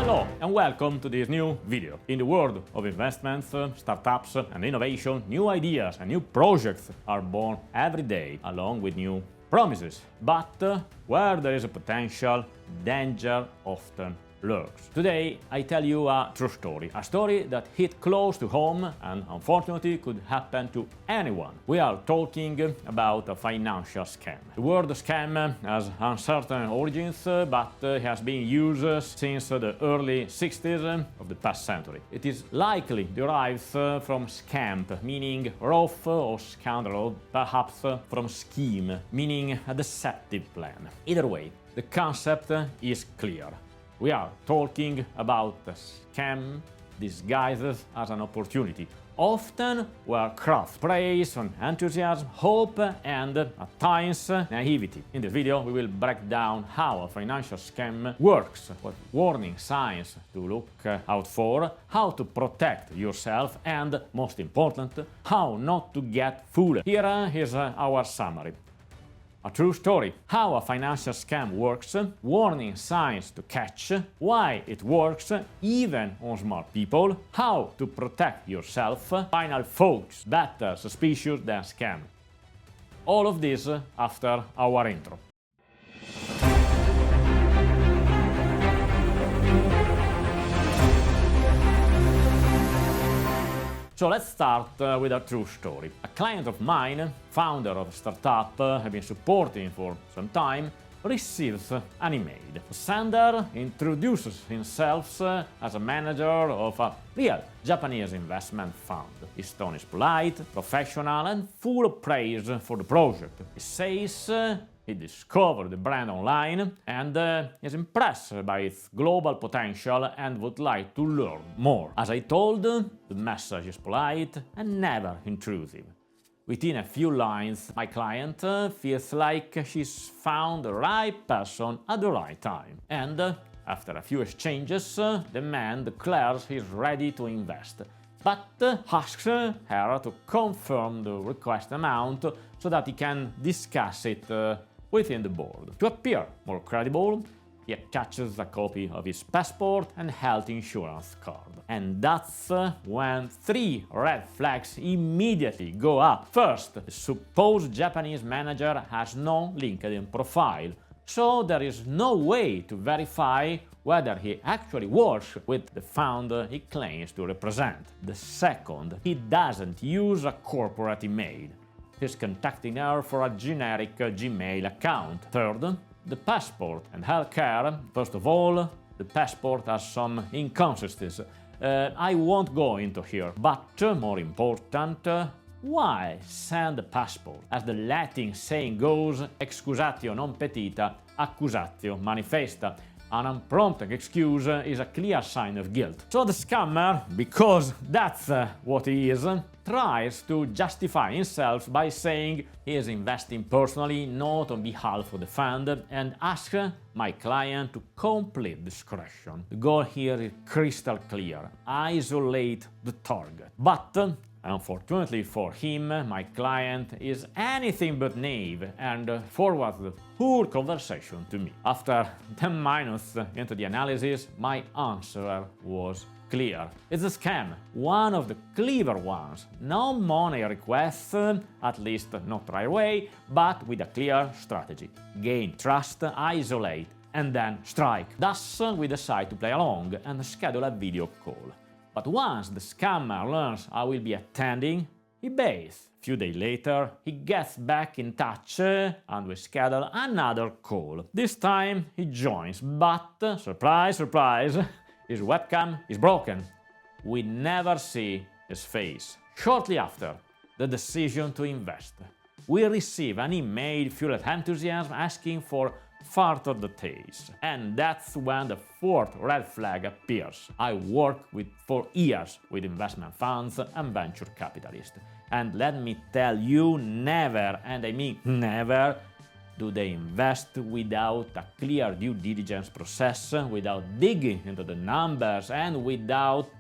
Hello and welcome to this new video. In the world of investments, startups and innovation, new ideas and new projects are born every day along with new promises. But where there is a potential, danger often lurks. Today I tell you a true story, a story that hit close to home and unfortunately could happen to anyone. We are talking about a financial scam. The word scam has uncertain origins but has been used since the early 60s of the past century. It is likely derives from scamp, meaning rough or scoundrel, perhaps from scheme, meaning a deceptive plan. Either way, the concept is clear. We are talking about a scam disguised as an opportunity, often where craft preys on enthusiasm, hope and, at times, naivety. In this video we will break down how a financial scam works, what warning signs to look out for, how to protect yourself and, most important, how not to get fooled. Here is our summary. A true story, how a financial scam works, warning signs to catch, why it works even on smart people, how to protect yourself, final thoughts, better suspicious than scam. All of this after our intro. So let's start with a true story. A client of mine, founder of a startup I've been supporting for some time, receives an email. The sender introduces himself as a manager of a real Japanese investment fund. His tone is polite, professional and full of praise for the project. He says he discovered the brand online and is impressed by its global potential and would like to learn more. As I told, the message is polite and never intrusive. Within a few lines, my client feels like she's found the right person at the right time. And after a few exchanges, the man declares he's ready to invest, but asks her to confirm the request amount so that he can discuss it within the board. To appear more credible, he attaches a copy of his passport and health insurance card. And that's when three red flags immediately go up. First, the supposed Japanese manager has no LinkedIn profile, so there is no way to verify whether he actually works with the fund he claims to represent. The second, he doesn't use a corporate email. He's contacting her for a generic Gmail account. Third, the passport and healthcare. First of all, the passport has some inconsistencies. I won't go into here, but more important, why send the passport? As the Latin saying goes, excusatio non petita, accusatio manifesta. An unprompted excuse is a clear sign of guilt. So the scammer, because that's what he is, tries to justify himself by saying he is investing personally, not on behalf of the fund, and asks my client to complete discretion. The goal here is crystal clear: isolate the target. But unfortunately for him, my client is anything but naive and forwards the whole conversation to me. After 10 minutes into the analysis, my answer was clear. It's a scam, one of the clever ones. No money requests, at least not right away, but with a clear strategy. Gain trust, isolate, and then strike. Thus, we decide to play along and schedule a video call. But once the scammer learns I will be attending, he bails. A few days later, he gets back in touch and we schedule another call. This time he joins, but surprise, surprise, his webcam is broken. We never see his face. Shortly after the decision to invest, we receive an email full of enthusiasm asking for further details. And that's when the fourth red flag appears. I work for years with investment funds and venture capitalists. And let me tell you, never, and I mean never, do they invest without a clear due diligence process, without digging into the numbers, and without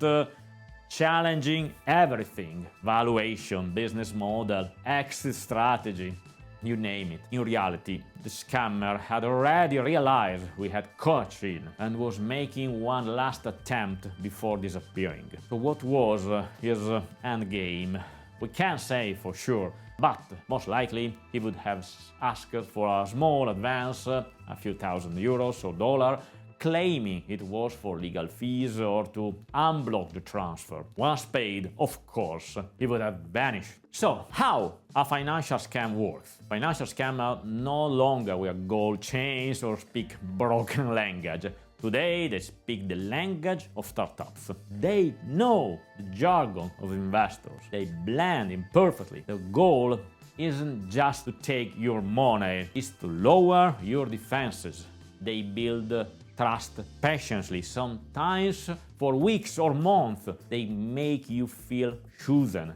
challenging everything: valuation, business model, exit strategy. you name it. In reality, the scammer had already realized we had caught him and was making one last attempt before disappearing. So what was his endgame? We can't say for sure, but most likely he would have asked for a small advance, a few thousand euros or dollars, claiming it was for legal fees or to unblock the transfer. Once paid, of course, he would have vanished. So, how a financial scam works? Financial scammers no longer wear gold chains or speak broken language. Today, they speak the language of startups. They know the jargon of investors. They blend in perfectly. The goal isn't just to take your money, it's to lower your defenses. They build trust patiently, sometimes for weeks or months. They make you feel chosen.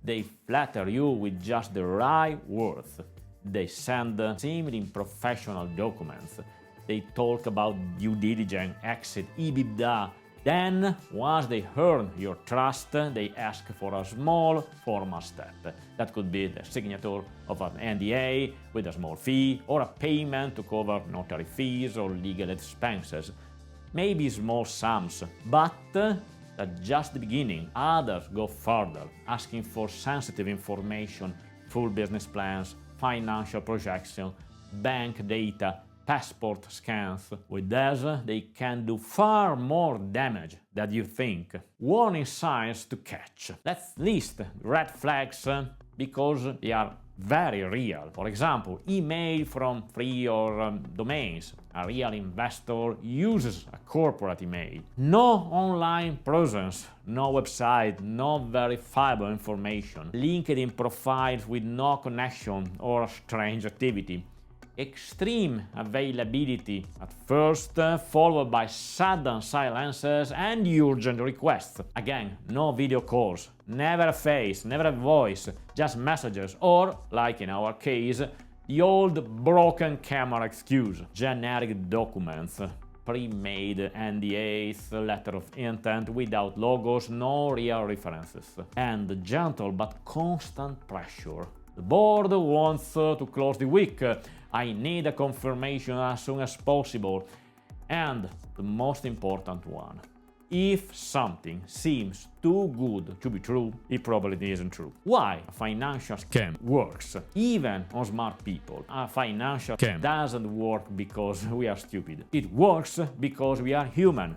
They flatter you with just the right words. They send seemingly professional documents. They talk about due diligence, exit, EBITDA. Then, once they earn your trust, they ask for a small formal step. That could be the signature of an NDA with a small fee, or a payment to cover notary fees or legal expenses. Maybe small sums, but that's just the beginning. Others go further, asking for sensitive information, full business plans, financial projections, bank data, passport scans. With this, they can do far more damage than you think. Warning signs to catch. Let's list red flags because they are very real. For example, email from free or domains. A real investor uses a corporate email. No online presence, no website, no verifiable information. LinkedIn profiles with no connection or strange activity. Extreme availability at first, followed by sudden silences and urgent requests. Again, no video calls, never a face, never a voice, just messages, or, like in our case, the old broken camera excuse. Generic documents, pre-made NDAs, letter of intent without logos, no real references. And gentle but constant pressure. The board wants to close the week. I need a confirmation as soon as possible. And the most important one, if something seems too good to be true, it probably isn't true. Why a financial scam works, even on smart people? A financial scam doesn't work because we are stupid. It works because we are human.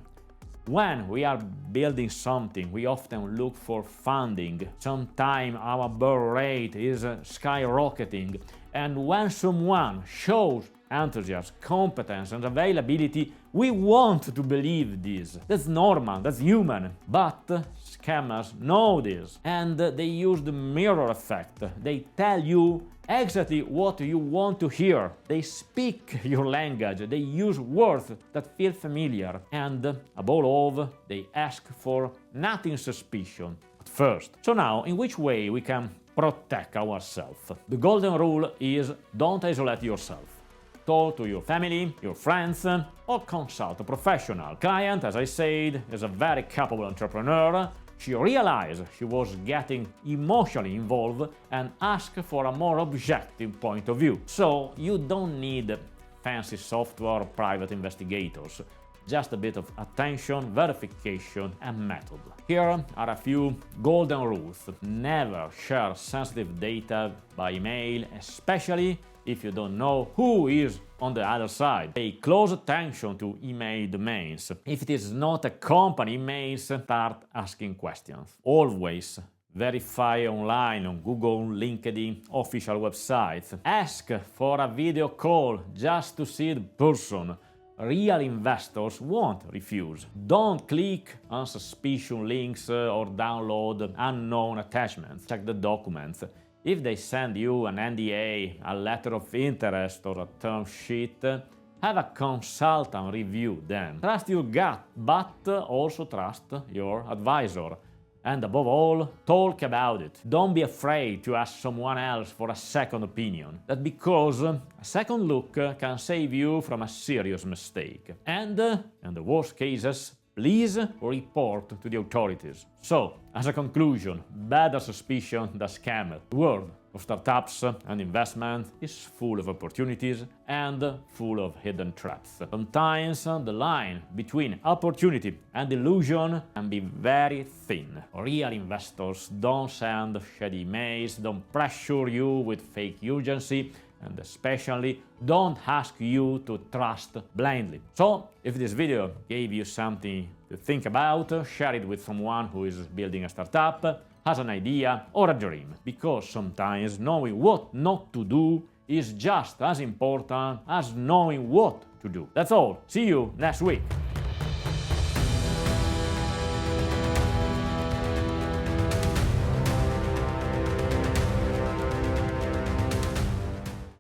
When we are building something, we often look for funding. Sometimes our burn rate is skyrocketing. And when someone shows enthusiasm, competence and availability, we want to believe this. That's normal, that's human. But scammers know this, and they use the mirror effect. They tell you exactly what you want to hear. They speak your language. They use words that feel familiar. And above all, they ask for nothing suspicious at first. So now, in which way we can protect ourselves? The golden rule is don't isolate yourself. Talk to your family, your friends, or consult a professional. Client, as I said, is a very capable entrepreneur. She realized she was getting emotionally involved and asked for a more objective point of view. So you don't need fancy software or private investigators. Just a bit of attention, verification, and method. Here are a few golden rules. Never share sensitive data by email, especially if you don't know who is on the other side. Pay close attention to email domains. If it is not a company email, start asking questions. Always verify online on Google, LinkedIn, official websites. Ask for a video call just to see the person. Real investors won't refuse. Don't click on suspicious links or download unknown attachments. Check the documents. If they send you an NDA, a letter of interest or a term sheet, have a consultant review them. Trust your gut, but also trust your advisor. And above all, talk about it. Don't be afraid to ask someone else for a second opinion. That's because a second look can save you from a serious mistake. And, in the worst cases, please report to the authorities. So, as a conclusion, better suspicion than scammer. The world of startups and investment is full of opportunities and full of hidden traps. Sometimes the line between opportunity and illusion can be very thin. Real investors don't send shady emails, don't pressure you with fake urgency, and especially don't ask you to trust blindly. So, if this video gave you something to think about, share it with someone who is building a startup, has an idea or a dream, because sometimes knowing what not to do is just as important as knowing what to do. That's all. See you next week.